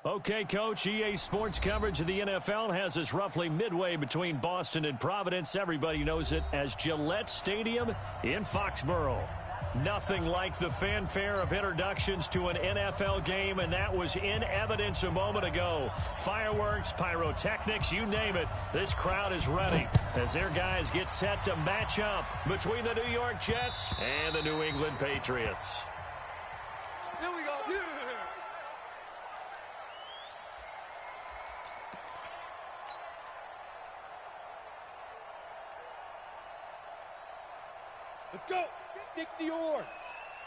Okay, Coach, EA Sports coverage of the NFL has us roughly midway between Boston and Providence. Everybody knows it as Gillette Stadium in Foxborough. Nothing like the fanfare of introductions to an NFL game, and that was in evidence a moment ago. Fireworks, pyrotechnics, you name it. This crowd is ready as their guys get set to match up between the New York Jets and the New England Patriots. Here we go. Yeah. Let's go. 60 or.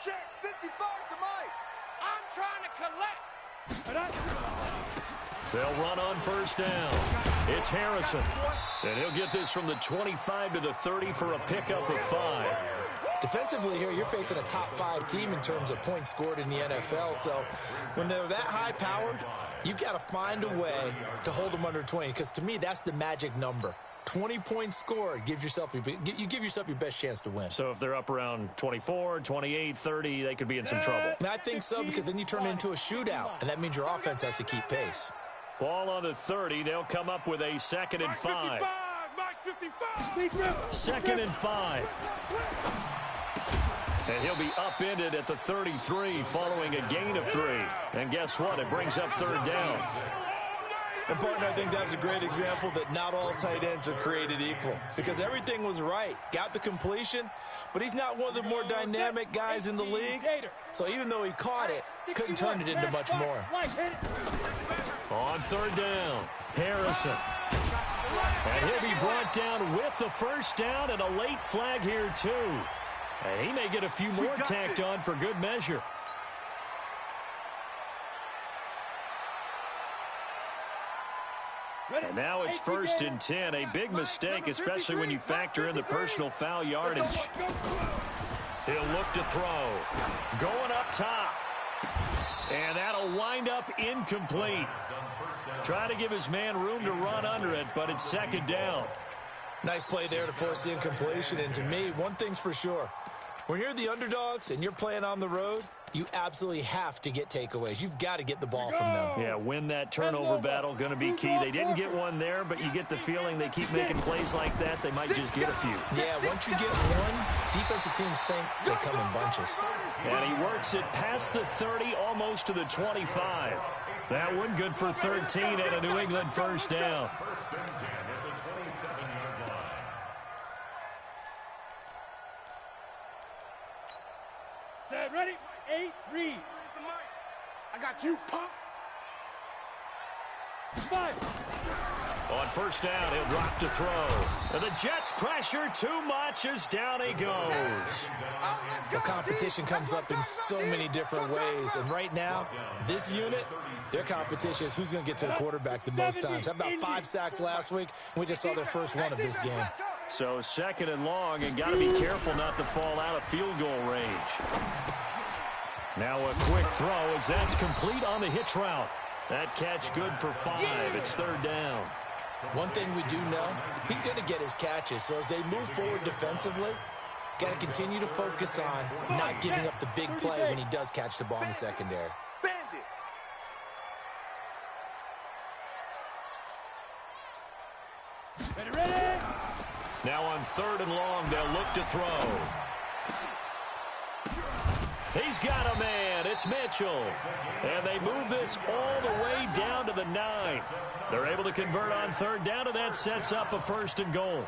Check 55 to Mike. I'm trying to collect. They'll run on first down. It's Harrison. And he'll get this from the 25 to the 30 for a pickup of 5. Defensively here, you're facing a top 5 team in terms of points scored in the NFL. So when they're that high-powered, you've got to find a way to hold them under 20. Because to me, that's the magic number. 20 points scored, you give yourself your best chance to win. So if they're up around 24, 28, 30, they could be in some trouble. And I think so, because then you turn it into a shootout, and that means your offense has to keep pace. Ball on the 30. They'll come up with a 2nd and 5. Mike 55. 2nd and 5. And he'll be upended at the 33 following a gain of 3. And guess what? It brings up 3rd down. And, partner, I think that's a great example that not all tight ends are created equal. Because everything was right. Got the completion, but he's not one of the more dynamic guys in the league. So even though he caught it, couldn't turn it into much more. On 3rd down, Harrison. And he'll be brought down with the 1st down and a late flag here, too. And he may get a few more tacked on for good measure. And now it's 1st and 10. A big mistake, especially when you factor in the personal foul yardage. He'll look to throw. Going up top. And that'll wind up incomplete. Try to give his man room to run under it, but it's 2nd down. Nice play there to force the incompletion. And to me, one thing's for sure. When you're the underdogs and you're playing on the road, you absolutely have to get takeaways. You've got to get the ball from them. Yeah, win that turnover battle, going to be key. They didn't get one there, but you get the feeling they keep making plays like that, they might just get a few. Yeah, once you get one, defensive teams think they come in bunches. And he works it past the 30, almost to the 25. That one good for 13 and a New England 1st down. Set, ready? 8, read. I got you, punk. 5. On 1st down, he'll drop to throw. And the Jets pressure too much as down he goes. The competition comes up in so many different ways. And right now, this unit, their competition is who's going to get to the quarterback the most times. How about 5 sacks last week? We just saw their first one of this game. So 2nd and long, and got to be careful not to fall out of field goal range. Now a quick throw as that's complete on the hitch route. That catch good for 5. It's 3rd down. One thing we do know, he's going to get his catches. So as they move forward defensively, got to continue to focus on not giving up the big play when he does catch the ball in the secondary. Bandit. Ready? Now on 3rd and long, they'll look to throw. He's got a man. It's Mitchell. And they move this all the way down to the 9. They're able to convert on 3rd down, and that sets up a 1st and goal.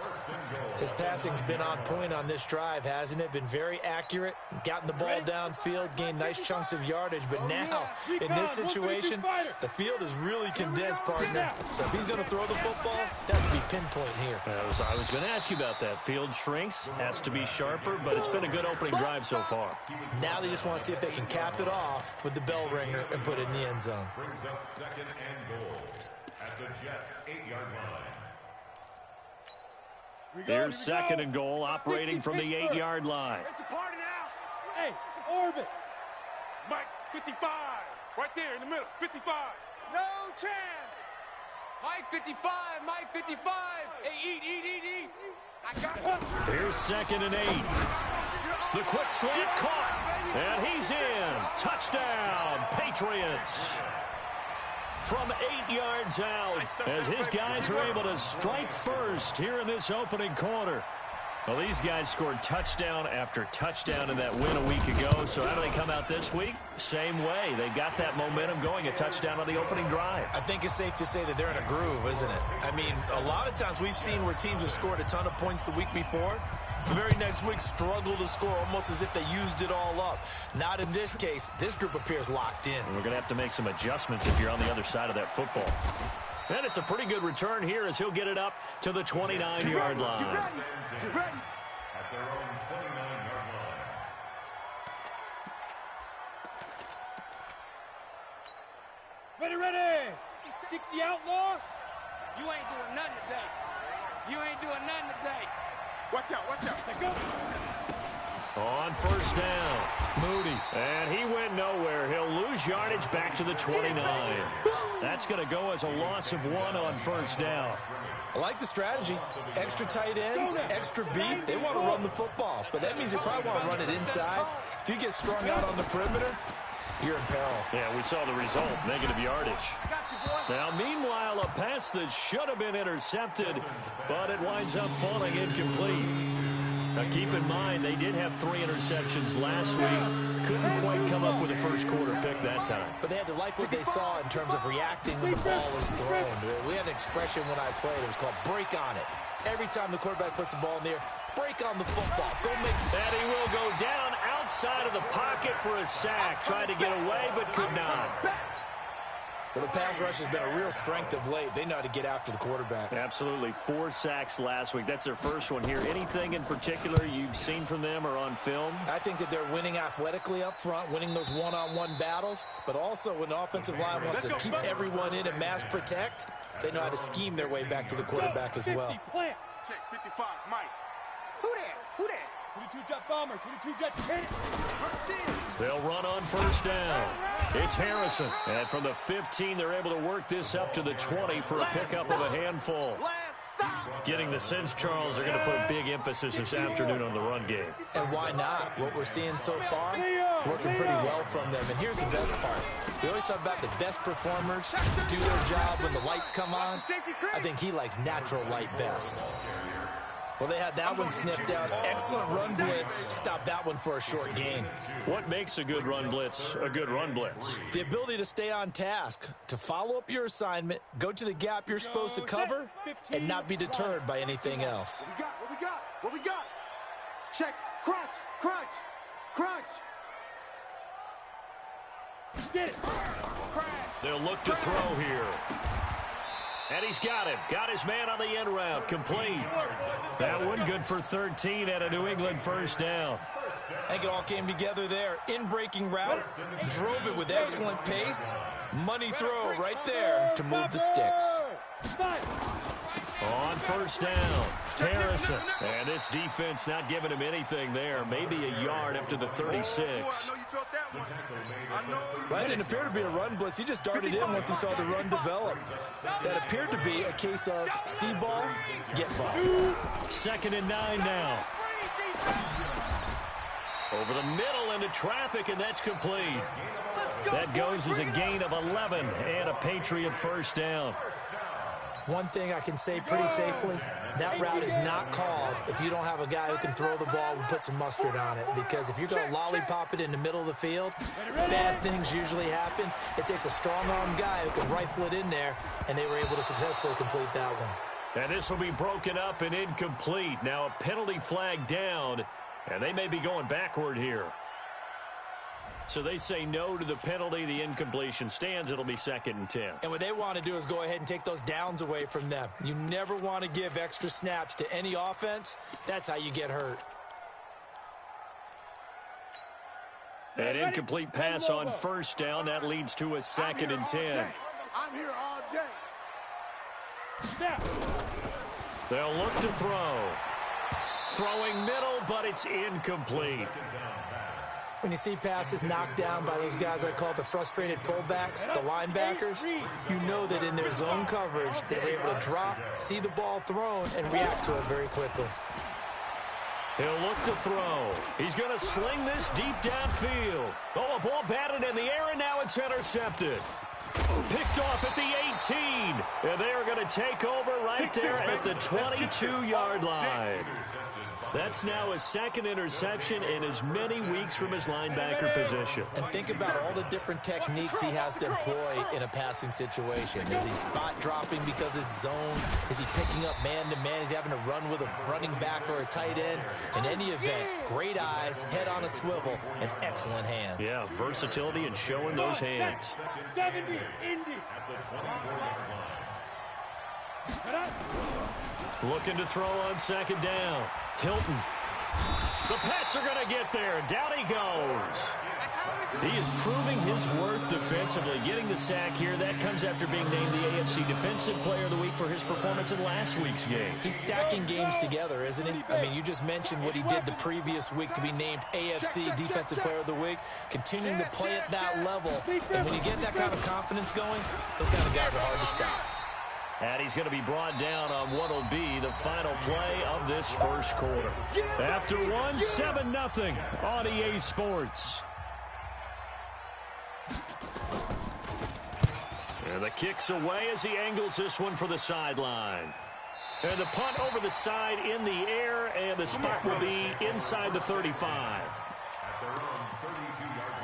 His passing's been on point on this drive, hasn't it? Been very accurate, gotten the ball downfield, gained nice chunks of yardage. But now, in this situation, the field is really condensed, partner. So if he's going to throw the football, that would be pinpoint here. I was going to ask you about that. Field shrinks, has to be sharper, but it's been a good opening drive so far. Now they just want to see if they can cap it off with the bell ringer and put it in the end zone. Brings up 2nd and goal at the Jets' 8-yard line. Here's 2nd and goal, operating from the 8-yard line. It's a party now. Hey, orbit. Mike 55. Right there in the middle. 55. No chance. Mike 55. Mike 55. Hey, eat. I got it. Here's 2nd and 8. The quick slant caught. And he's in. Touchdown, Patriots. from 8 yards out as his guys are able to strike first here in this opening quarter. Well, these guys scored touchdown after touchdown in that win a week ago. So how do they come out this week? Same way. They got that momentum going, a touchdown on the opening drive. I think it's safe to say that they're in a groove, isn't it? I mean, a lot of times we've seen where teams have scored a ton of points the week before. The very next week struggle to score almost as if they used it all up. Not in this case. This group appears locked in. And we're going to have to make some adjustments if you're on the other side of that football. And it's a pretty good return here as he'll get it up to the 29-yard line. Get ready. At their own 29-yard line. Ready, ready. 60 outlaw. You ain't doing nothing today. You ain't doing nothing today. Watch out, watch out. Let go. On first down, Moody. And he went nowhere. He'll lose yardage back to the 29. That's going to go as a loss of 1 on first down. I like the strategy. Extra tight ends, extra beef. They want to run the football, but that means they probably want to run it inside. If you get strung out on the perimeter, you're in peril. Yeah, we saw the result, negative yardage. Now, meanwhile, a pass that should have been intercepted, but it winds up falling incomplete. Now, keep in mind, they did have 3 interceptions last week. Couldn't quite come up with a first quarter pick that time. But they had to like what they saw in terms of reacting when the ball was thrown. We had an expression when I played. It was called break on it. Every time the quarterback puts the ball in the air, break on the football. Don't make it. And he will go down outside of the pocket for a sack. Tried to get away, but could not. Well, the pass rush has been a real strength of late. They know how to get after the quarterback. Absolutely. 4 sacks last week. That's their first one here. Anything in particular you've seen from them or on film? I think that they're winning athletically up front, winning those one-on-one battles, but also when the offensive line wants to keep everyone in and mass protect, they know how to scheme their way back to the quarterback as well. Check 55, Mike. Who that? Who that? 22 jet bomber, 22 jet hit. They'll run on first down. It's Harrison. And from the 15, they're able to work this up to the 20 for a pickup of a handful. Getting the sense, Charles, they're going to put a big emphasis this afternoon on the run game. And why not? What we're seeing so far, it's working pretty well from them. And here's the best part. We always talk about the best performers do their job when the lights come on. I think he likes natural light best. Well, they had that one sniffed out. Excellent run blitz. Stopped that one for a short gain. What makes a good run blitz a good run blitz? The ability to stay on task, to follow up your assignment, go to the gap you're supposed to cover, and not be deterred by anything else. What we got? What we got? What we got? Check. Crunch. Crunch. Crunch. Get it. They'll look to throw here. And he's got him. Got his man on the end route. Complete. That one good for 13 and a New England first down. I think it all came together there. In-breaking route. Drove it with excellent pace. Money throw right there to move the sticks. On first down, Harrison. And this defense not giving him anything there. Maybe a yard up to the 36. I know you felt that one. I know. Well, it didn't appear to be a run blitz. He just darted in once he saw the run develop. That appeared to be a case of see ball, get ball. 2nd and 9 now. Over the middle into traffic, and that's complete. That goes as a gain of 11 and a Patriot first down. One thing I can say pretty safely, that route is not called if you don't have a guy who can throw the ball and put some mustard on it. Because if you're going to lollipop it in the middle of the field, bad things usually happen. It takes a strong-arm guy who can rifle it in there, and they were able to successfully complete that one. And this will be broken up and incomplete. Now a penalty flag down, and they may be going backward here. So they say no to the penalty. The incompletion stands. It'll be 2nd and 10. And what they want to do is go ahead and take those downs away from them. You never want to give extra snaps to any offense. That's how you get hurt. An incomplete pass on first down. That leads to a 2nd and 10. I'm here all day. Snap. They'll look to throw. Throwing middle, but it's incomplete. When you see passes knocked down by those guys I call the frustrated fullbacks, the linebackers, you know that in their zone coverage, they were able to drop, see the ball thrown, and react to it very quickly. He'll look to throw. He's going to sling this deep downfield. Oh, a ball batted in the air, and now it's intercepted. Picked off at the 18. And they are going to take over right there at the 22-yard line. That's now his second interception in as many weeks from his linebacker position. And think about all the different techniques he has to employ in a passing situation. Is he spot dropping because it's zone? Is he picking up man-to-man? Is he having to run with a running back or a tight end? In any event, great eyes, head on a swivel, and excellent hands. Yeah, versatility and showing those hands. 70, Indy. Looking to throw on second down. Hilton. The Pats are going to get there. Down he goes. He is proving his worth defensively, getting the sack here. That comes after being named the AFC Defensive Player of the Week for his performance in last week's game. He's stacking games together, isn't he? I mean, you just mentioned what he did the previous week to be named AFC Defensive Player of the Week, continuing to play at that level. And when you get that kind of confidence going, those kind of guys are hard to stop. And he's going to be brought down on what will be the final play of this first quarter. After one, 7-0 on EA Sports. And the kick's away as he angles this one for the sideline. And the punt over the side in the air, and the spot will be inside the 35. At their own 32-yard line.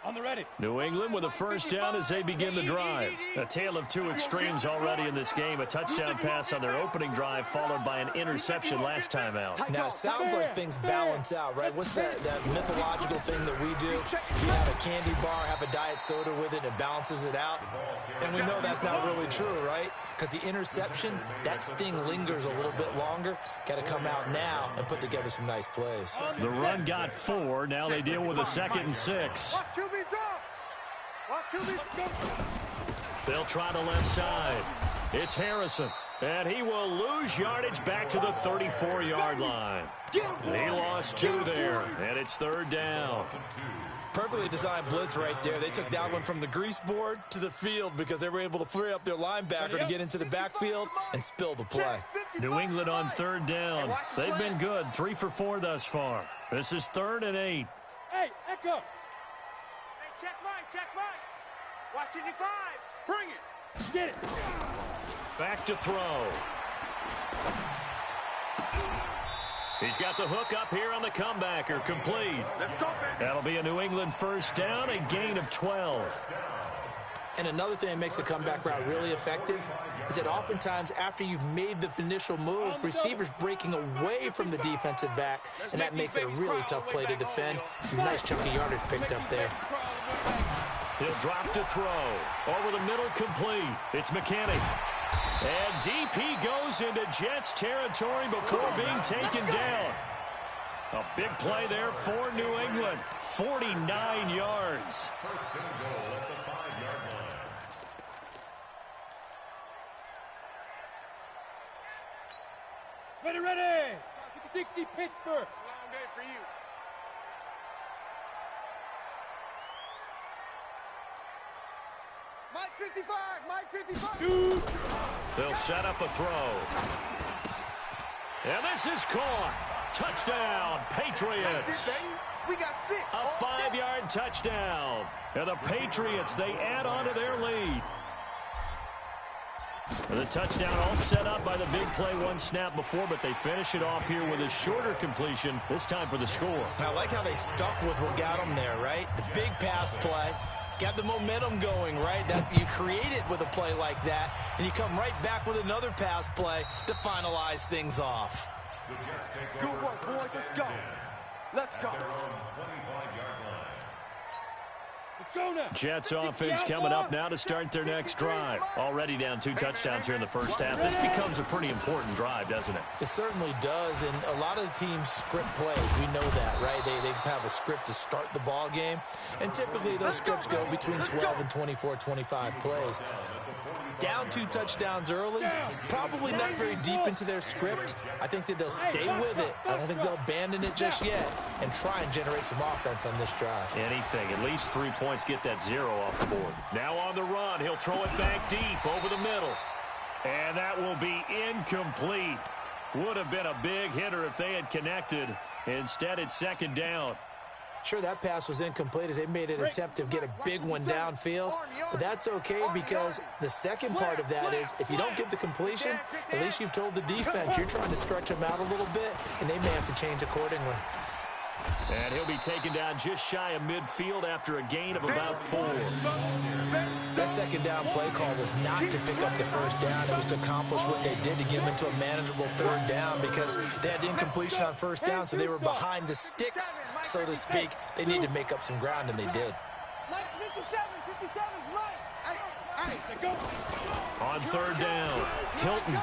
On the ready. New England with a first down as they begin the drive. A tale of two extremes already in this game. A touchdown pass on their opening drive followed by an interception last time out. Now, it sounds like things balance out, right? What's that mythological thing that we do? If you have a candy bar, have a diet soda with it, it balances it out. And we know that's not really true, right? Because the interception, that sting lingers a little bit longer. Got to come out now and put together some nice plays. The run got 4. Now they deal with a 2nd and 6. Watch QB drop. Watch QB drop. They'll try the left side. It's Harrison. And he will lose yardage back to the 34-yard line. He lost 2 there. And it's 3rd down. Perfectly designed blitz right there. They took that one from the grease board to the field because they were able to free up their linebacker to get into the backfield and spill the play. New England on 3rd down. They've been good. 3 for 4 thus far. This is 3rd and 8. Hey, Echo. Hey, check Mike, check Mike. Watch 55. Bring it. Get it. Back to throw. He's got the hook up here on the comebacker. Complete. Let's go, baby. That'll be a New England first down, a gain of 12. And another thing that makes a comeback route really effective is that oftentimes after you've made the initial move, receivers breaking away from the defensive back, and that makes it a really tough play to defend. Nice chunky yardage picked up there. He'll drop to throw. Over the middle, complete. It's McKinney. And deep he goes into Jets territory before being taken down. A big play there for New England. 49 yards. First and goal at the 5-yard line. Ready, ready. 60, Pittsburgh. Long day for you. Mike 55, Mike 55. Shoot. They'll set up a throw. And this is caught. Touchdown, Patriots. That's it, baby. We got 6. A 5-yard touchdown. And the Patriots, they add on to their lead. And the touchdown all set up by the big play one snap before, but they finish it off here with a shorter completion, this time for the score. I like how they stuck with what got them there, right? The big pass play. Got the momentum going, right? That's you create it with a play like that, and you come right back with another pass play to finalize things off. The Jets take Good over work, boys. first Let's and go. 10 Let's go. at their own 25-yard line. Let's go now. Jets offense coming up now to start their next drive. Already down 2 touchdowns here in the first half. This becomes a pretty important drive, doesn't it? It certainly does, and a lot of the teams script plays. We know that, right? They have a script to start the ball game, and typically those scripts go between 12 and 24, 25 plays. Down 2 touchdowns early, probably not very deep into their script. I think that they'll stay with it. I don't think they'll abandon it just yet and try and generate some offense on this drive. Anything, at least 3 points, get that 0 off the board. Now on the run, he'll throw it back deep over the middle. And that will be incomplete. Would have been a big hitter if they had connected. Instead, it's second down. Sure, that pass was incomplete as they made an attempt to get a big one downfield, but that's okay because the second part of that is if you don't get the completion, at least you've told the defense you're trying to stretch them out a little bit, and they may have to change accordingly. And he'll be taken down just shy of midfield after a gain of about 4. That second down play call was not to pick up the first down. It was to accomplish what they did to get them into a manageable third down because they had incompletion on first down, so they were behind the sticks, so to speak. They needed to make up some ground, and they did. On third down, Hilton.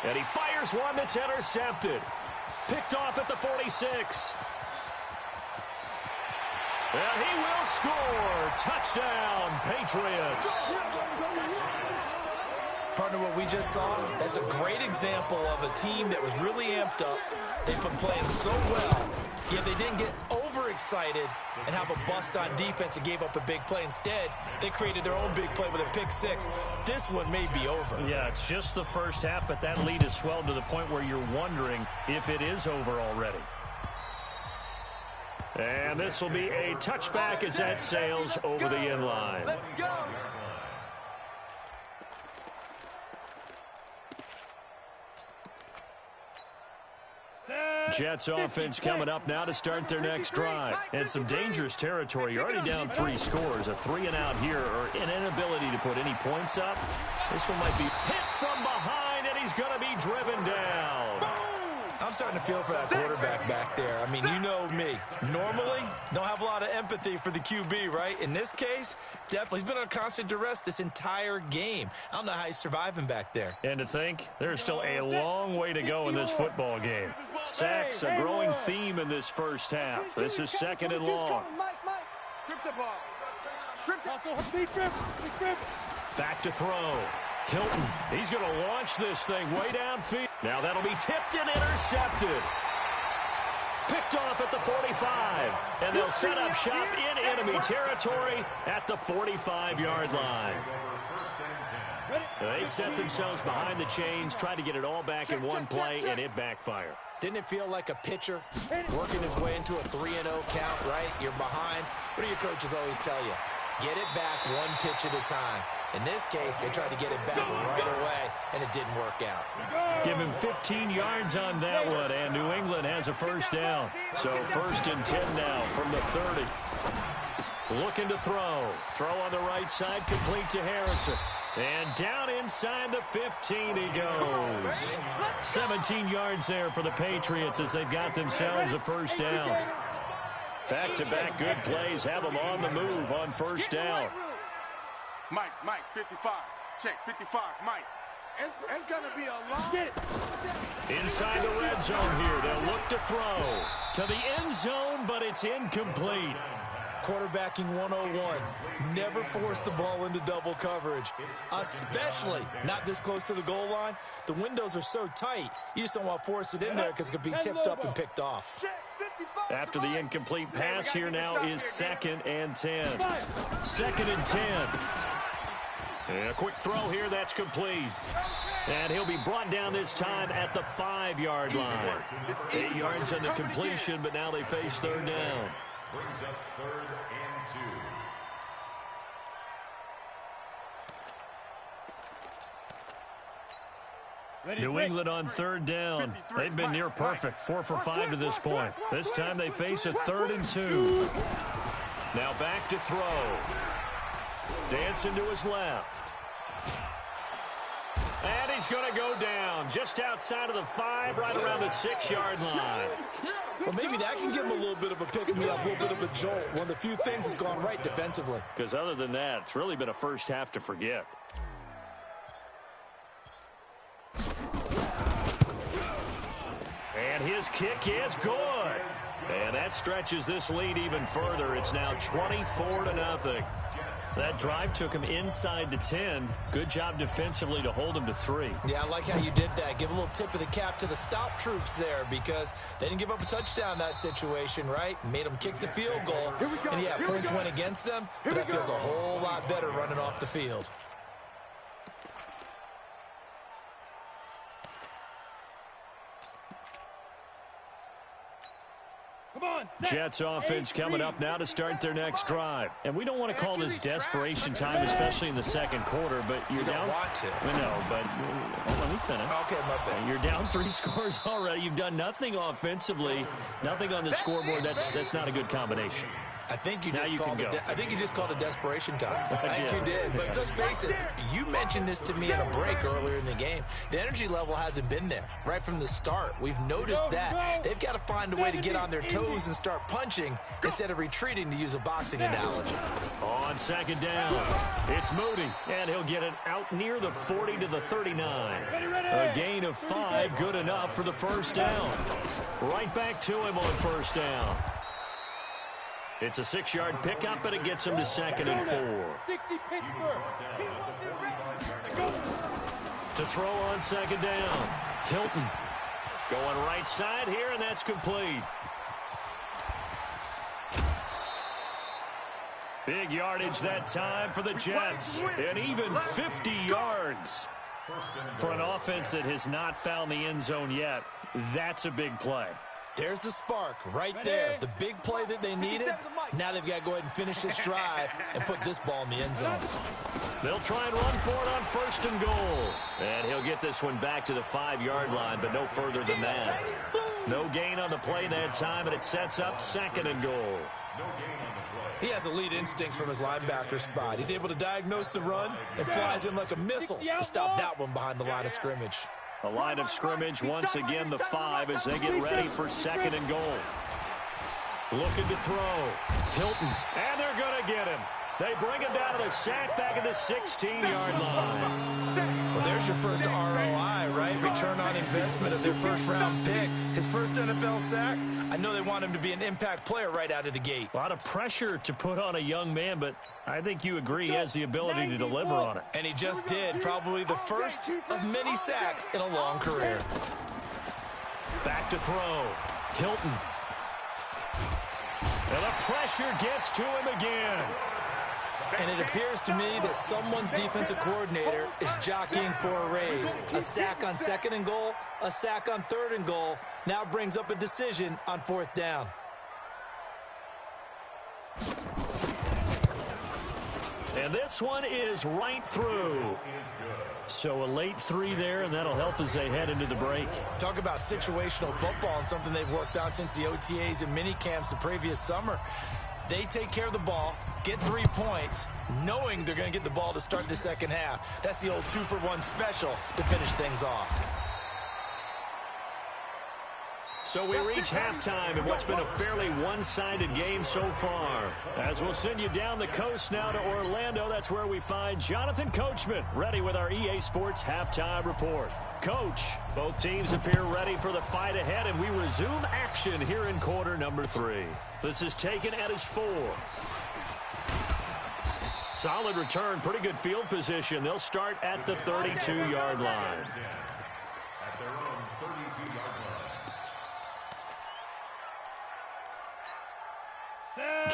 And he fires one that's intercepted. Picked off at the 46. And he will score. Touchdown, Patriots. Partner, what we just saw, that's a great example of a team that was really amped up. They've been playing so well, yet they didn't get overexcited and have a bust on defense and gave up a big play. Instead, they created their own big play with a pick six. This one may be over. Yeah, it's just the first half, but that lead has swelled to the point where you're wondering if it is over already. And this will be a touchback as that sails over the end line. Let's go. Jets offense coming up now to start their next drive. And some dangerous territory. You're already down 3 scores. A 3-and-out here or an inability to put any points up. This one might be hit from behind, and he's going to be driven down. I'm starting to feel for that quarterback back there. I mean, you know me. Normally, don't have a lot of empathy for the QB, right? In this case, definitely. He's been on constant duress this entire game. I don't know how he's surviving back there. And to think, there's still a long way to go in this football game. Sacks, a growing theme in this first half. This is second and long. Strip the ball. Strip the Back to throw. Hilton, he's going to launch this thing way downfield. Now that'll be tipped and intercepted. Picked off at the 45. And they'll set up shop in enemy territory at the 45-yard line. They set themselves behind the chains, tried to get it all back in one play, and it backfired. Didn't it feel like a pitcher working his way into a 3-0 count, right? You're behind. What do your coaches always tell you? Get it back one pitch at a time. In this case, they tried to get it back right away, and it didn't work out. Give him 15 yards on that one, and New England has a first down. So first and 10 now from the 30. Looking to throw. Throw on the right side, complete to Harrison. And down inside the 15 he goes. 17 yards there for the Patriots as they've got themselves a first down. Back-to-back good plays have them on the move on first down. Mike, 55. Check, 55, Mike. It's going to be a long... Inside the red zone here. They'll look to throw to the end zone, but it's incomplete. Quarterbacking 101. Never force the ball into double coverage, especially not this close to the goal line. The windows are so tight, you just don't want to force it in there because it could be tipped up and picked off. After the incomplete pass, here now is 2nd and 10. 2nd and 10. And a quick throw here, that's complete. And he'll be brought down this time at the 5-yard line. 8 yards on the completion, but now they face third down. Brings up 3rd and 2. New England on third down. They've been near perfect, 4 for 5 to this point. This time they face a 3rd and 2. Now back to throw. Dancing to his left. And he's going to go down just outside of the 5, right around the 6-yard line. Well, maybe that can give him a little bit of a pick-me-up, a little bit of a jolt. One of the few things that's gone right defensively. Because other than that, it's really been a first half to forget. And his kick is good. And that stretches this lead even further. It's now 24-0. That drive took him inside the 10. Good job defensively to hold him to 3. Yeah, I like how you did that. Give a little tip of the cap to the stop troops there because they didn't give up a touchdown in that situation, right? Made them kick the field goal. And yeah, points went against them, but that feels a whole lot better running off the field. Jets offense coming up now to start their next drive. And we don't want to call this desperation time, especially in the second quarter, but you're down. You don't want to. I know, but let me finish. Okay, my bad. You're down 3 scores already. You've done nothing offensively, nothing on the scoreboard. That's not a good combination. I think you just called it desperation time. I think you did. But let's face it, you mentioned this to me in a break earlier in the game. The energy level hasn't been there right from the start. We've noticed that. They've got to find a way to get on their toes and start punching instead of retreating, to use a boxing analogy. On second down, it's Moody, and he'll get it out near the 40 to the 39. A gain of 5, good enough for the first down. Right back to him on first down. It's a 6-yard pickup, and it gets him to 2nd and 4. 60 Pittsburgh. To throw on second down, Hilton going right side here, and that's complete. Big yardage that time for the Jets, and even 50 yards. For an offense that has not found the end zone yet, that's a big play. There's the spark right there. The big play that they needed. Now they've got to go ahead and finish this drive and put this ball in the end zone. They'll try and run for it on 1st and goal. And he'll get this one back to the 5-yard line, but no further than that. No gain on the play that time, and it sets up 2nd and goal. He has elite instincts from his linebacker spot. He's able to diagnose the run and flies in like a missile to stop that one behind the line of scrimmage. The line of scrimmage, once again, the 5 as they get ready for 2nd and goal. Looking to throw. Hilton, and they're going to get him. They bring him down to the sack back at the 16-yard line. Well, there's your first ROI, right? Return on investment of their first-round pick. His first NFL sack. I know they want him to be an impact player right out of the gate. A lot of pressure to put on a young man, but I think you agree he has the ability to deliver on it. And he just did. Probably the first of many sacks in a long career. Back to throw. Hilton. And the pressure gets to him again. And it appears to me that someone's defensive coordinator is jockeying for a raise. A sack on 2nd and goal, a sack on 3rd and goal, now brings up a decision on 4th down. And this one is right through. So a late 3 there, and that'll help as they head into the break. Talk about situational football and something they've worked on since the OTAs and mini camps the previous summer. They take care of the ball, get 3 points, knowing they're going to get the ball to start the second half. That's the old 2-for-1 special to finish things off. So we reach halftime in what's been a fairly one-sided game so far. As we'll send you down the coast now to Orlando, that's where we find Jonathan Coachman, ready with our EA Sports Halftime Report. Coach, both teams appear ready for the fight ahead, and we resume action here in quarter number 3. This is taken at his 4. Solid return, pretty good field position. They'll start at the 32-yard line. At their own 32-yard line.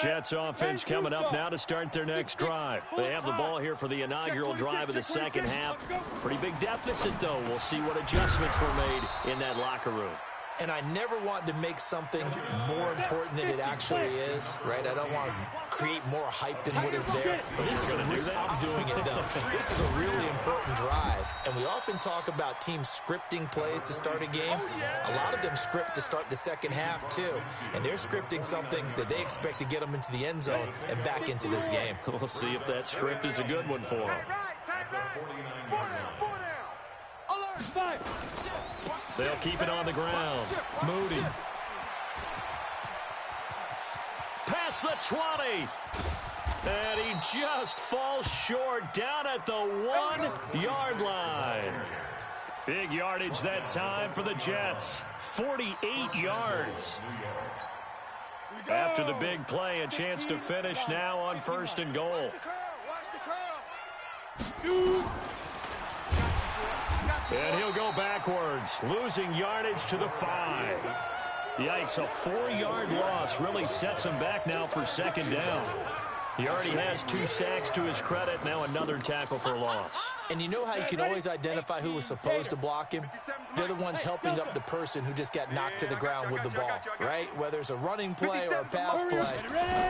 Jets offense coming up now to start their next drive. They have the ball here for the inaugural drive of the second half. Pretty big deficit, though. We'll see what adjustments were made in that locker room. And I never want to make something more important than it actually is, right? I don't want to create more hype than what is there. But this is I'm doing it, though. This is a really important drive. And we often talk about teams scripting plays to start a game. A lot of them script to start the second half, too. And they're scripting something that they expect to get them into the end zone and back into this game. We'll see if that script is a good one for them. They'll keep it on the ground. Moody. Past the 20. And he just falls short down at the 1-yard line. Big yardage that time for the Jets. 48 yards. After the big play, a chance to finish now on 1st and goal. And he'll go backwards, losing yardage to the 5. Yikes, a 4-yard loss really sets him back now for 2nd down. He already has 2 sacks to his credit. Now another tackle for loss. And you know how you can always identify who was supposed to block him? They're the ones helping up the person who just got knocked to the ground with the ball, right? Whether it's a running play or a pass play,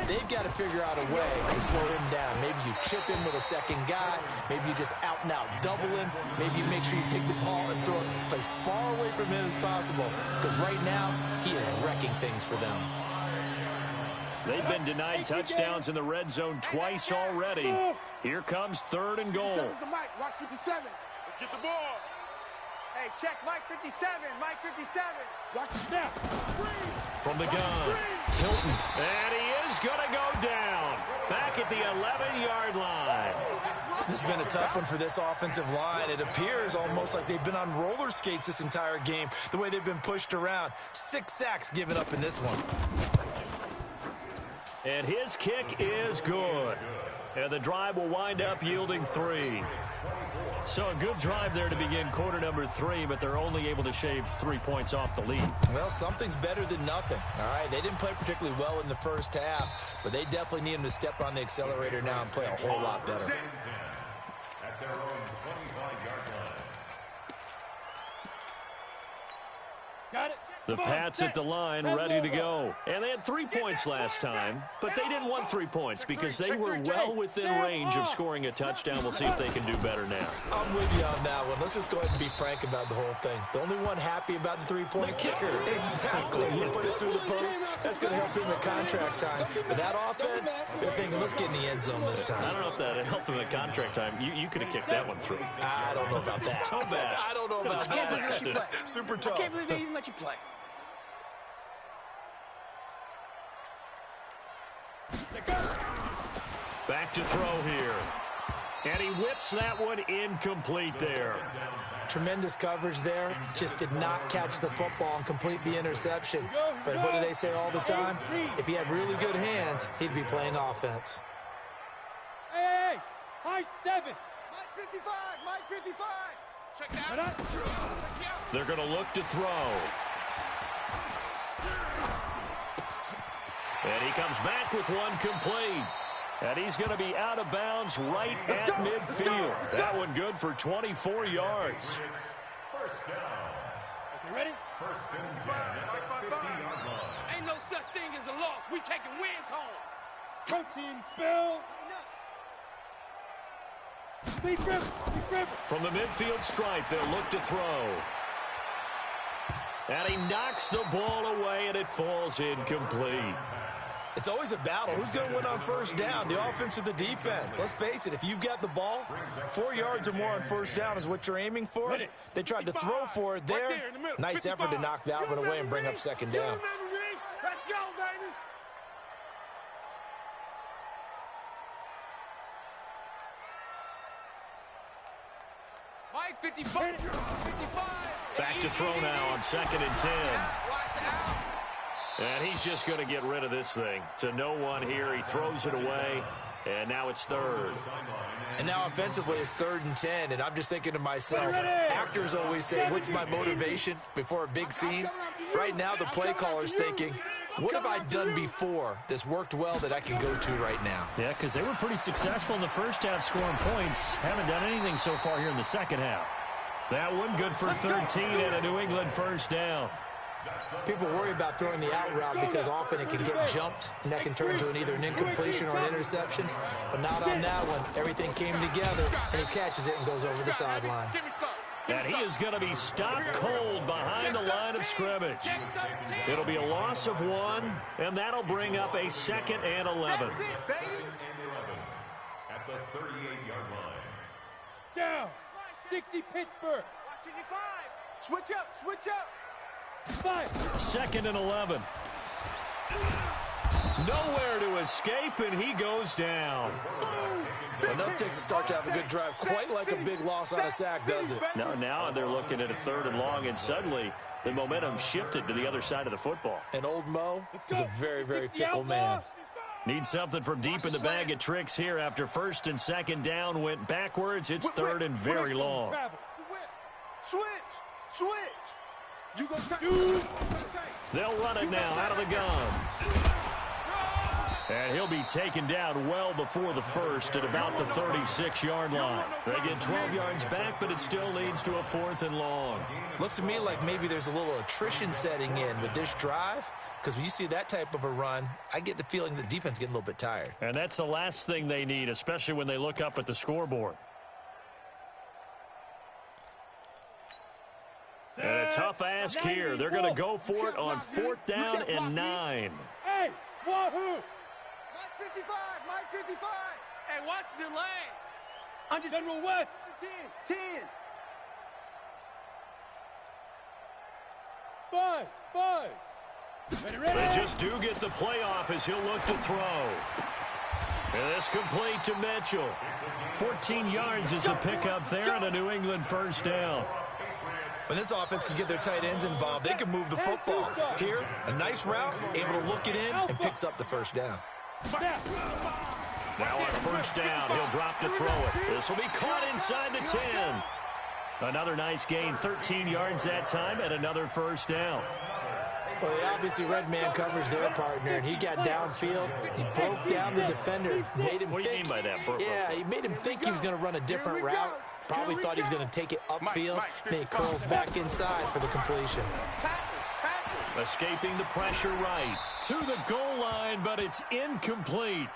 they've got to figure out a way to slow him down. Maybe you chip him with a second guy. Maybe you just out-and-out double him. Maybe you make sure you take the ball and throw it as far away from him as possible, because right now he is wrecking things for them. They've been denied touchdowns in the red zone twice already. Here comes 3rd and goal. 57's the mic. Watch 57. Let's get the ball. Hey, check Mike 57. Mike 57. Watch the snap. From the gun, Hilton. And he is going to go down. Back at the 11-yard line. This has been a tough one for this offensive line. It appears almost like they've been on roller skates this entire game, the way they've been pushed around. 6 sacks given up in this one. And his kick is good. And the drive will wind up yielding 3. So a good drive there to begin quarter number 3, but they're only able to shave 3 points off the lead. Well, something's better than nothing, all right? They didn't play particularly well in the first half, but they definitely need them to step on the accelerator now and play a whole lot better. At their own 25-yard line. Got it. The Pats at the line, ready to go. And they had 3 points last time, but they didn't want 3 points because they were well within range of scoring a touchdown. We'll see if they can do better now. I'm with you on that one. Let's just go ahead and be frank about the whole thing. The only one happy about the 3-point kicker. Exactly. He put it through the post. That's going to help him at contract time. But that offense, they're thinking, let's get in the end zone this time. I don't know if that helped him at contract time. You could have kicked that one through. I don't know about that. Toe bash. I don't know about that. Super tough. I can't believe they even let you play. Back to throw here. And he whips that one incomplete there. Tremendous coverage there. Just did not catch the football and complete the interception. But what do they say all the time? If he had really good hands, he'd be playing offense. Hey, high 7. Mike 55. Mike 55. Check that out. They're going to look to throw. And he comes back with one complete. And he's going to be out of bounds right at midfield. That one good for 24 yards. First down. Okay, ready? First and 10 at the 50-yard line. Ain't no such thing as a loss. We taking wins home. Protein spill. Deep rip. Deep rip. From the midfield stripe, they'll look to throw. And he knocks the ball away, and it falls incomplete. It's always a battle. Who's going to win on first down, the offense or the defense? Let's face it, if you've got the ball, 4 yards or more on first down is what you're aiming for. They tried to throw for it there. Nice effort to knock that one away and bring up second down. Let's go, baby. Mike 55. 55. Back to throw now on 2nd and 10. And he's just going to get rid of this thing. To no one here. He throws it away. And now it's 3rd. And now offensively it's 3rd and 10. And I'm just thinking to myself, actors always say, what's my motivation before a big scene? Right now the play caller's thinking, what have I done before that's worked well that I can go to right now? Yeah, because they were pretty successful in the first half scoring points. Haven't done anything so far here in the second half. That one good for 13 and a New England first down. People worry about throwing the out route because often it can get jumped, and that can turn into either an incompletion or an interception. But not on that one. Everything came together, and he catches it and goes over the sideline. And he is going to be stopped cold behind the line of scrimmage. It'll be a loss of 1, and that'll bring up a 2nd and 11. At the 38-yard line. Down. 60 Pittsburgh. Switch up. Switch up. 5. 2nd and 11. Nowhere to escape, and he goes down. Enough takes a start to have a good drive. Quite like a big loss on a sack, does it? Now they're looking at a 3rd and long, and suddenly the momentum shifted to the other side of the football. And old Mo is a very, very fickle man. Need something from deep in the bag of tricks here after 1st and 2nd down went backwards. It's 3rd and very long. Switch. You go They'll run it now out of the gun. And And he'll be taken down well before the first at about the 36-yard line. They get 12 yards back, but it still leads to a 4th and long. Looks to me like maybe there's a little attrition setting in with this drive, because when you see that type of a run, I get the feeling the defense getting a little bit tired. And that's the last thing they need, especially when they look up at the scoreboard. And a tough ask here. They're going to go for it on 4th down and 9. Hey, Wahoo! Mike 55, Mike 55. Hey, watch the lane. Under General West. 10. Fives. They just do get the playoff as he'll look to throw. And this complete to Mitchell. 14 yards is the pickup there and a New England first down. When this offense can get their tight ends involved, they can move the football. Here, a nice route, able to look it in, and picks up the first down. Now on first down, he'll drop to throw it. This will be caught inside the 10. Another nice gain, 13 yards that time, and another first down. Well, they obviously red man covers their partner, and he got downfield. He broke down the defender, made him What do you mean by that, Burpo? Yeah, he made him think he was going to run a different route. Probably thought he was going to take it upfield. Then he curls back inside for the completion. Escaping the pressure right to the goal line, but it's incomplete.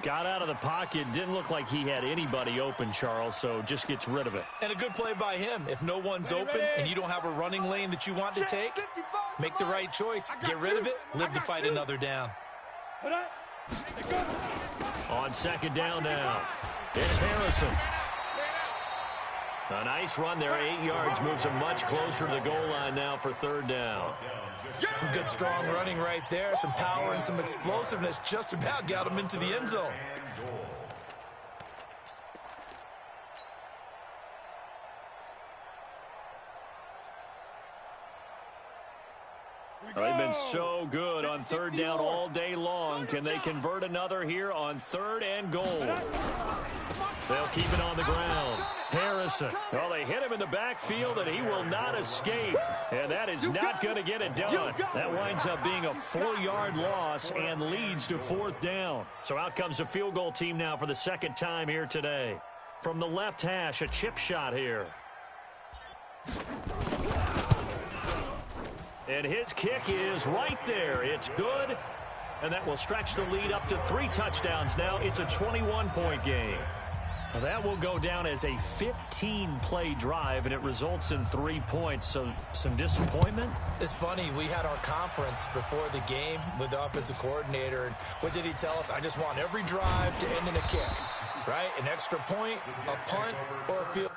Got out of the pocket. Didn't look like he had anybody open, Charles, so just gets rid of it. And a good play by him. If no one's open and you don't have a running lane that you want to take, make the right choice. Get rid of it. Live to fight another down. On second down now, it's Harrison. A nice run there, 8 yards, moves him much closer to the goal line now for third down. Some good strong running right there, some power and some explosiveness, just about got him into the end zone. They've been so good on third down all day long. Can they convert another here on 3rd and goal? They'll keep it on the ground. Harrison. Well, they hit him in the backfield, and he will not escape. And that is not going to get it done. That winds up being a 4-yard loss and leads to 4th down. So out comes the field goal team now for the second time here today. From the left hash, a chip shot here. And his kick is right there. It's good. And that will stretch the lead up to 3 touchdowns now. It's a 21-point game. Well, that will go down as a 15-play drive, and it results in 3 points. So some disappointment? It's funny. We had our conference before the game with the offensive coordinator, and what did he tell us? I just want every drive to end in a kick, right? An extra point, a punt, or a field.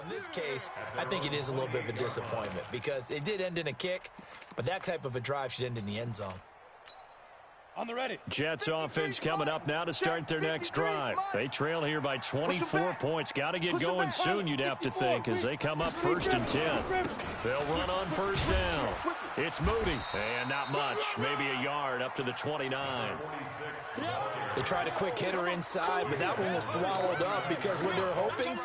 In this case, I think it is a little bit of a disappointment because it did end in a kick, but that type of a drive should end in the end zone. On the ready. Jets offense coming up now to start their next drive. They trail here by 24 points. Got to get going soon, you'd have to think, as they come up 1st and 10. They'll run on 1st down. It's Moody, and not much, maybe a yard up to the 29. They tried a quick hitter inside, but that one was swallowed up because when they're hoping,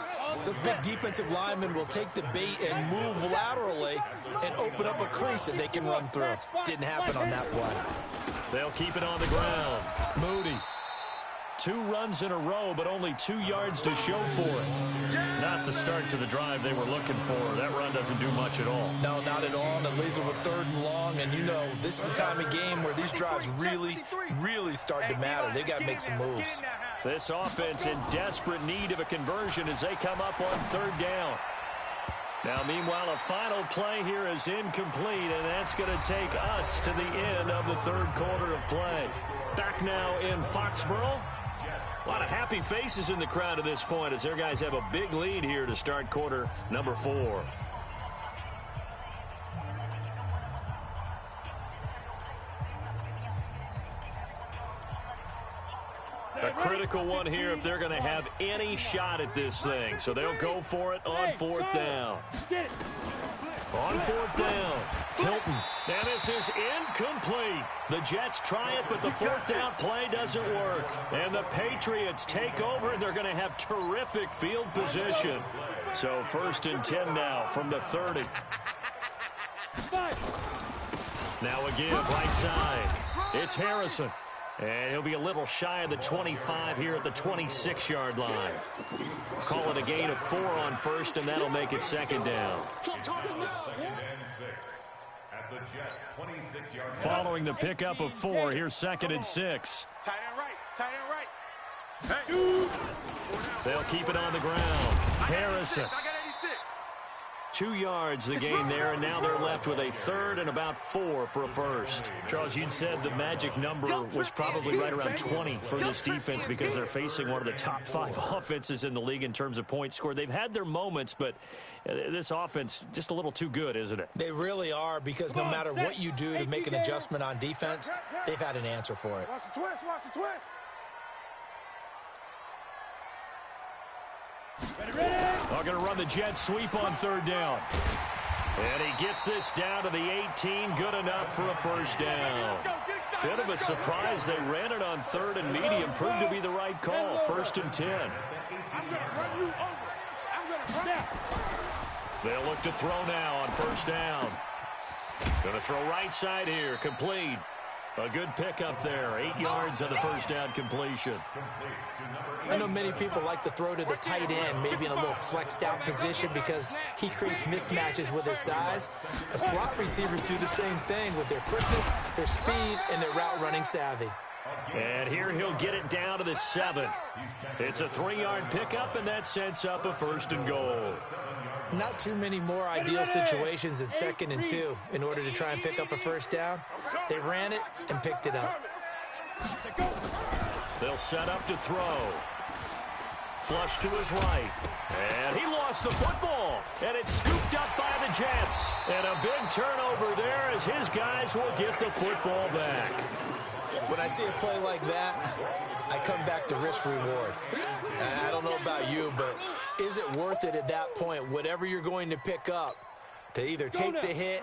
those big defensive linemen will take the bait and move laterally and open up a crease that they can run through. Didn't happen on that play. They'll keep it on the ground. Moody. 2 runs in a row, but only 2 yards to show for it. Not the start to the drive they were looking for. That run doesn't do much at all. No, not at all. And it leaves them with 3rd and long. And, you know, this is the time of game where these drives really, really start to matter. They've got to make some moves. This offense in desperate need of a conversion as they come up on 3rd down. Now, meanwhile, a final play here is incomplete, and that's going to take us to the end of the 3rd quarter of play. Back now in Foxborough. A lot of happy faces in the crowd at this point as their guys have a big lead here to start quarter number 4. A critical one here if they're going to have any shot at this thing. So they'll go for it on 4th down. On 4th down, Hilton. And this is incomplete. The Jets try it, but the 4th down play doesn't work. And the Patriots take over, and they're going to have terrific field position. So 1st and 10 now from the 30. Now a give right side. It's Harrison. And he'll be a little shy of the 25 here at the 26-yard line. Call it a gain of 4 on 1st, and that'll make it 2nd down. Following the pickup of 4, here's 2nd and 6. Tight end right. Tight end right. Hey. They'll keep it on the ground. Harrison. I got 86. 2 yards the gain there, and now they're left with a 3rd and about 4 for a 1st. Charles, you'd said the magic number was probably right around 20 for this defense because they're facing one of the top 5 offenses in the league in terms of points scored. They've had their moments, but this offense just a little too good, isn't it? They really are, because no matter what you do to make an adjustment on defense, they've had an answer for it. Watch the twist. Watch the twist. They're going to run the jet sweep on 3rd down. And he gets this down to the 18. Good enough for a 1st down. Bit of a surprise. They ran it on 3rd and medium. Proved to be the right call. 1st and 10. I'm going to run you over. I'm going to run down. They'll look to throw now on 1st down. Going to throw right side here. Complete. A good pickup there. 8 yards on the 1st down completion. I know many people like to throw to the tight end, maybe in a little flexed out position because he creates mismatches with his size. The slot receivers do the same thing with their quickness, their speed, and their route running savvy. And here he'll get it down to the 7. It's a 3-yard pickup, and that sets up a 1st and goal. Not too many more ideal situations in 2nd and 2 in order to try and pick up a 1st down. They ran it and picked it up. They'll set up to throw. Flush to his right. And he lost the football. And it's scooped up by the Jets. And a big turnover there as his guys will get the football back. When I see a play like that, I come back to risk-reward. I don't know about you, but is it worth it at that point, whatever you're going to pick up, to either take the hit,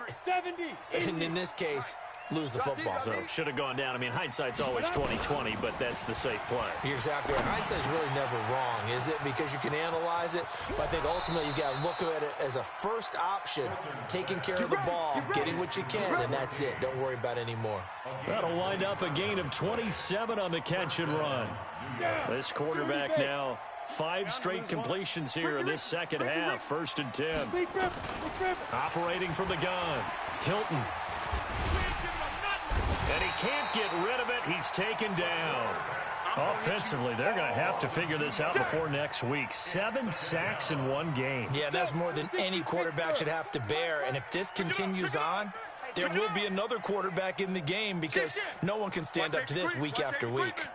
and in this case, lose the football? So should have gone down. I mean, hindsight's always 20/20, but that's the safe play. You're exactly right. Hindsight's really never wrong, is it? Because you can analyze it, but I think ultimately you got to look at it as a first option, taking care of the ball, getting what you can, and that's it. Don't worry about any more. That'll wind up a gain of 27 on the catch and run. This quarterback now 5 straight completions here in this 2nd half. 1st and 10. Operating from the gun. Hilton. And he can't get rid of it. He's taken down. Offensively, they're going to have to figure this out before next week. 7 sacks in 1 game. Yeah, that's more than any quarterback should have to bear. And if this continues on, there will be another quarterback in the game because no one can stand up to this week after week.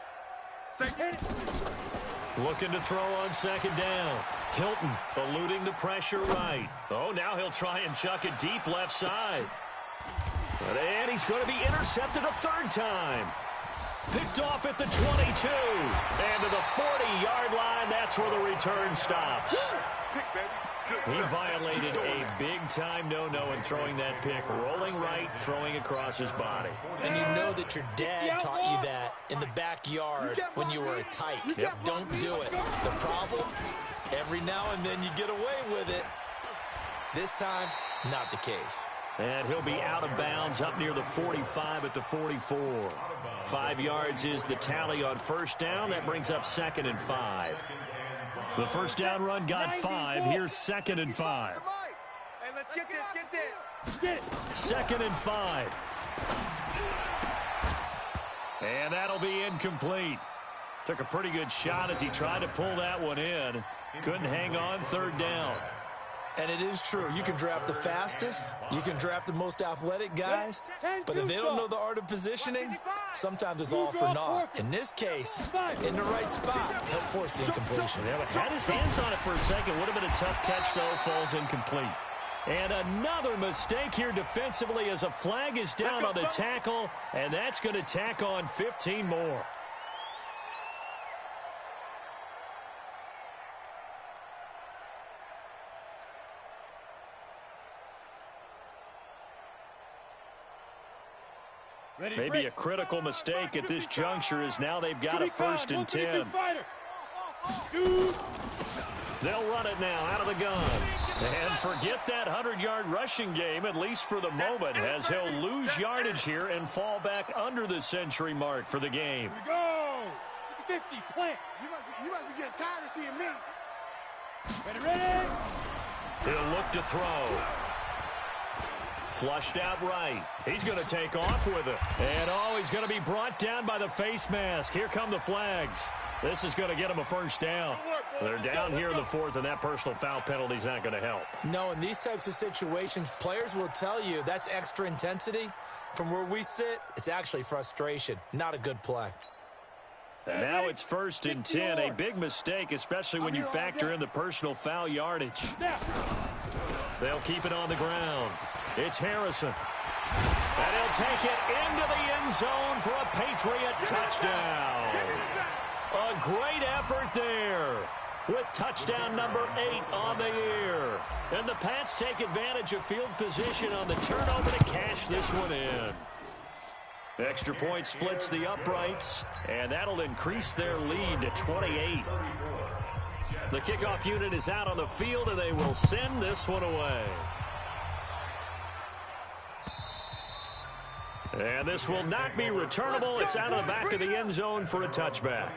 Looking to throw on second down. Hilton eluding the pressure right. Oh, now he'll try and chuck it deep left side. And he's going to be intercepted a third time. Picked off at the 22. And to the 40-yard line, that's where the return stops. He violated a big-time no-no in throwing that pick. Rolling right, throwing across his body. And you know that your dad taught you that in the backyard when you were a tyke. Yep. Don't do it. The problem, every now and then you get away with it. This time, not the case. And he'll be out of bounds up near the 45 at the 44. 5 yards is the tally on first down. That brings up 2nd and 5. The first down run got 5. Here's 2nd and 5. Hey, let's get this. 2nd and 5. And that'll be incomplete. Took a pretty good shot as he tried to pull that one in. Couldn't hang on third down. And it is true. You can draft the fastest. You can draft the most athletic guys. But if they don't know the art of positioning, sometimes it's all for naught. In this case, in the right spot, he'll force the incompletion. Yeah, but had his hands on it for a second. Would have been a tough catch, though. Falls incomplete. And another mistake here defensively as a flag is down on the tackle. And that's going to tack on 15 more. Maybe a critical mistake at this juncture is now they've got a 1st and 10. They'll run it now out of the gun. And forget that 100-yard rushing game, at least for the moment, as he'll lose yardage here and fall back under the century mark for the game. Here we go. 50, plant. You must be getting tired of seeing me. Ready. He'll look to throw. Flushed out right. He's going to take off with it. And, he's going to be brought down by the face mask. Here come the flags. This is going to get him a first down. They're down here in the 4th, and that personal foul penalty is not going to help. No, in these types of situations, players will tell you that's extra intensity. From where we sit, it's actually frustration. Not a good play. And now it's 1st and 10. A big mistake, especially when you factor in the personal foul yardage. They'll keep it on the ground. It's Harrison. And he'll take it into the end zone for a Patriot touchdown. A great effort there with touchdown number 8 on the year. And the Pats take advantage of field position on the turnover to cash this one in. Extra point splits the uprights, and that'll increase their lead to 28. The kickoff unit is out on the field, and they will send this one away. And this will not be returnable. It's out of the back of the end zone for a touchback.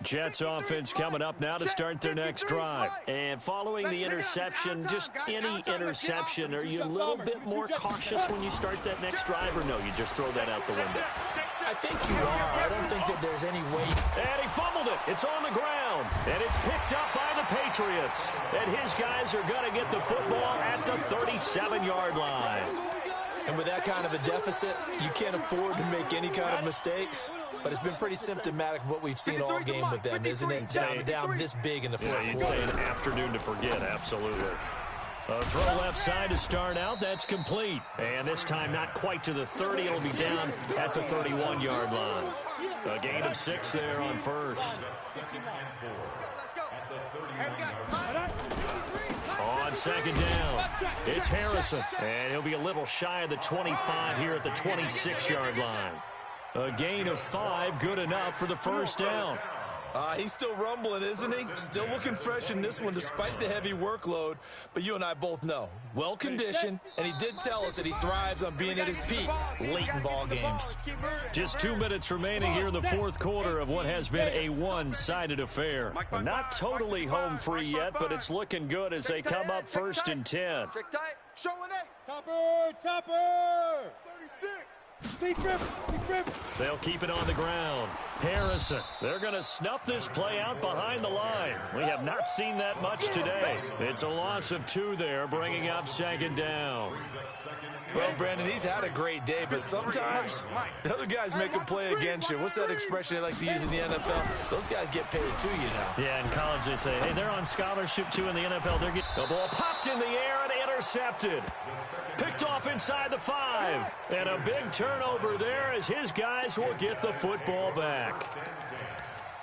Jets offense coming up now to start their next drive. And following the interception, just any interception, are you a little bit more cautious when you start that next drive, or no, you just throw that out the window? I think you are. I don't think that there's any way. And he fumbled it. It's on the ground. And it's picked up by the Patriots. And his guys are going to get the football at the 37-yard line. And with that kind of a deficit, you can't afford to make any kind of mistakes. But it's been pretty symptomatic of what we've seen all game with them, isn't it? Down this big in the fourth quarter. You'd say an afternoon to forget, absolutely. A throw left side to start out. That's complete. And this time not quite to the 30. It'll be down at the 31-yard line. A gain of 6 there on first. On second down, it's Harrison. And he'll be a little shy of the 25 here at the 26-yard line. A gain of 5, good enough for the first down. He's still rumbling, isn't he? Still looking fresh in this one despite the heavy workload. But you and I both know, well-conditioned, and he did tell us that he thrives on being at his peak late in ball games. Just 2 minutes remaining here in the fourth quarter of what has been a one-sided affair. Not totally home free yet, but it's looking good as they come up 1st and 10. Trick tight. Showing 8. Topper. 36. They'll keep it on the ground. Harrison, they're going to snuff this play out behind the line. We have not seen that much today. It's a loss of 2 there, bringing up 2nd down. Well, Brandon, he's had a great day, but sometimes the other guys make a play against you. What's that expression they like to use in the NFL? Those guys get paid too, you know. Yeah, in college they say, hey, they're on scholarship too. In the NFL, they're getting the ball popped in the air and intercepted. Picked off inside the 5. And a big turnover there as his guys will get the football back.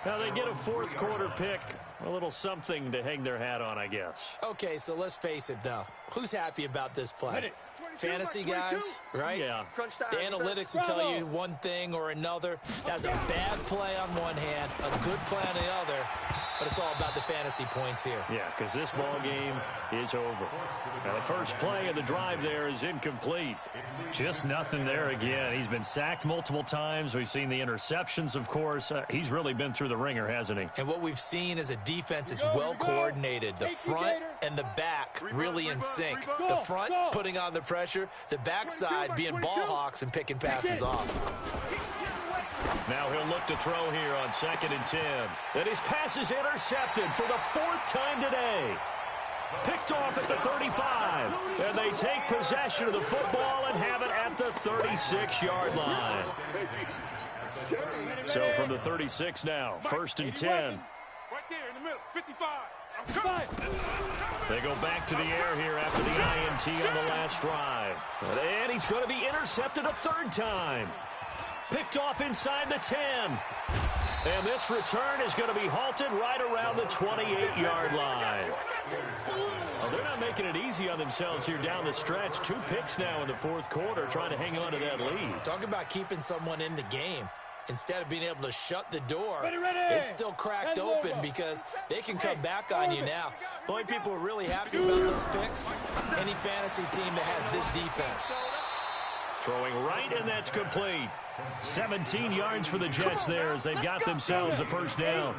Now they get a 4th quarter pick. A little something to hang their hat on, I guess. Okay, so let's face it, though. Who's happy about this play? Fantasy guys, right? Yeah. The analytics will tell you one thing or another. That's a bad play on one hand, a good play on the other, but it's all about the fantasy points here. Yeah, because this ball game is over. Now, the first play of the drive there is incomplete. Just nothing there again. He's been sacked multiple times. We've seen the interceptions, of course. He's really been through the ringer, hasn't he? And what we've seen is a defense that's well coordinated. The front and the back really in sync. The front putting on the pressure, the backside being ball hawks and picking passes off. Now he'll look to throw here on 2nd and 10. And his pass is intercepted for the 4th time today. Picked off at the 35. And they take possession of the football and have it at the 36-yard line. So from the 36 now, 1st and 10. Right there in the middle, 55. They go back to the air here after the INT on the last drive. And he's going to be intercepted a 3rd time. Picked off inside the 10. And this return is going to be halted right around the 28-yard line. Well, they're not making it easy on themselves here down the stretch. 2 picks now in the 4th quarter, trying to hang on to that lead. Talk about keeping someone in the game. Instead of being able to shut the door, it's still cracked open because they can come back on you now. The only people who are really happy about those picks, any fantasy team that has this defense. Throwing right, and that's complete. 17 yards for the Jets there as they've got themselves a 1st down.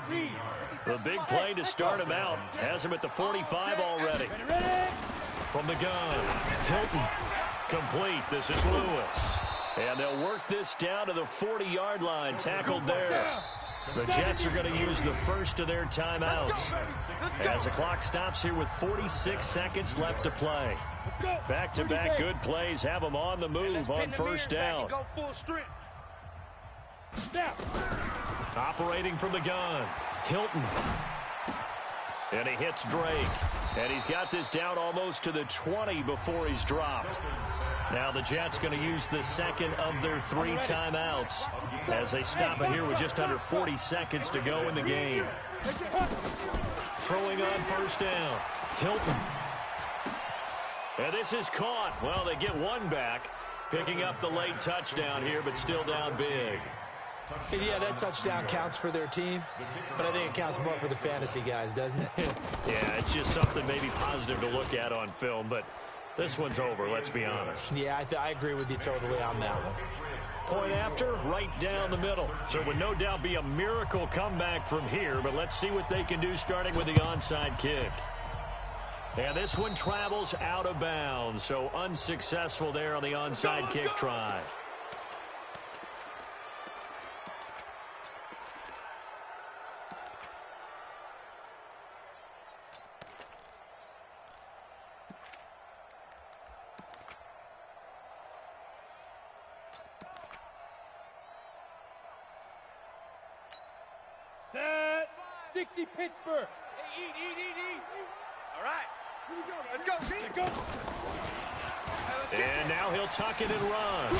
The big play to start him out has him at the 45 already. From the gun, Hilton, complete. This is Lewis. And they'll work this down to the 40-yard line, tackled there. The Jets are going to use the first of their timeouts as the clock stops here with 46 seconds left to play. Back-to-back good plays have them on the move on 1st down. Operating from the gun, Hilton. And he hits Drake. And he's got this down almost to the 20 before he's dropped. Now the Jets going to use the 2nd of their 3 timeouts as they stop it here with just under 40 seconds to go in the game. Throwing on 1st down, Hilton. And this is caught. Well, they get 1 back, picking up the late touchdown here, but still down big. And yeah, that touchdown counts for their team, but I think it counts more for the fantasy guys, doesn't it? Yeah, it's just something maybe positive to look at on film, but this one's over, let's be honest. Yeah, I agree with you totally on that one. Point after, right down the middle. So it would no doubt be a miracle comeback from here, but let's see what they can do starting with the onside kick. And this one travels out of bounds, so unsuccessful there on the onside kick try. Set. 60 Pittsburgh. Hey, eat. All right. Here we go. Let's go. And now he'll tuck it and run.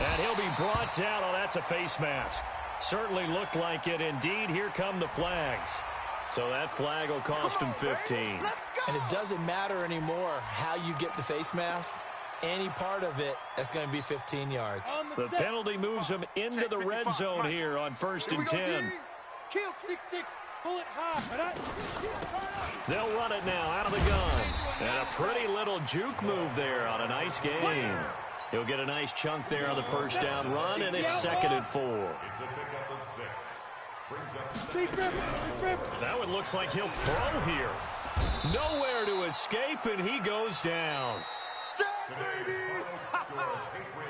And he'll be brought down. Oh, that's a face mask. Certainly looked like it. Indeed, here come the flags. So that flag will cost him 15. And it doesn't matter anymore how you get the face mask. Any part of it, that's going to be 15 yards. The penalty moves him into the red zone here on 1st and 10. Kill 6-6. Pull it high. They'll run it now out of the gun. And a pretty little juke move there on a nice game. He'll get a nice chunk there on the 1st down run, and it's 2nd and 4. That one looks like he'll throw here. Nowhere to escape, and he goes down.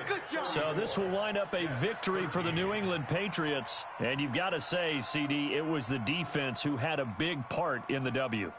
Good job. So this will wind up a victory for the New England Patriots. And you've got to say, CD, it was the defense who had a big part in the W.